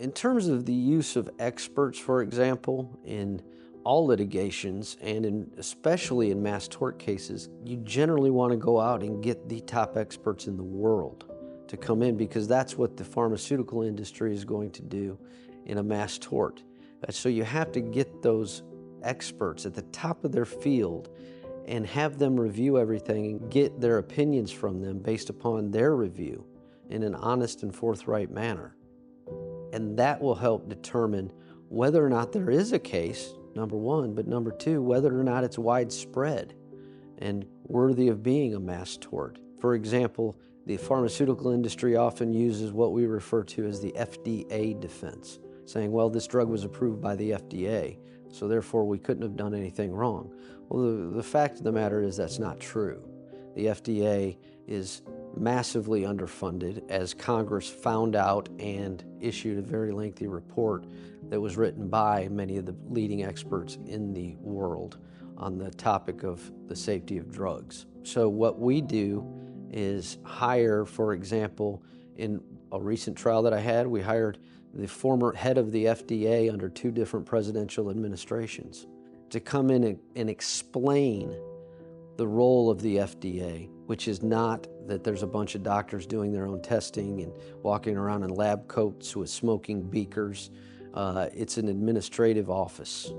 In terms of the use of experts, for example, in all litigations and especially in mass tort cases, you generally want to go out and get the top experts in the world to come in, because that's what the pharmaceutical industry is going to do in a mass tort. So you have to get those experts at the top of their field and have them review everything and get their opinions from them based upon their review in an honest and forthright manner. And that will help determine whether or not there is a case, number one, but number two, whether or not it's widespread and worthy of being a mass tort. For example, the pharmaceutical industry often uses what we refer to as the FDA defense, saying, well, this drug was approved by the FDA, so therefore we couldn't have done anything wrong. Well, the fact of the matter is that's not true. The FDA is massively underfunded, as Congress found out and issued a very lengthy report that was written by many of the leading experts in the world on the topic of the safety of drugs. So what we do is hire, for example, in a recent trial that I had, we hired the former head of the FDA under 2 different presidential administrations to come in and explain the role of the FDA, which is not that there's a bunch of doctors doing their own testing and walking around in lab coats with smoking beakers. It's an administrative office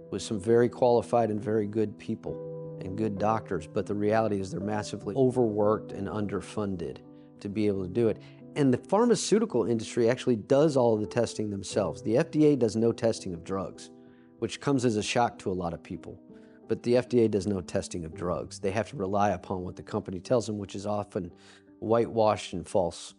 with some very qualified and very good people and good doctors, but the reality is they're massively overworked and underfunded to be able to do it. And the pharmaceutical industry actually does all of the testing themselves. The FDA does no testing of drugs, which comes as a shock to a lot of people. But the FDA does no testing of drugs. They have to rely upon what the company tells them, which is often whitewashed and false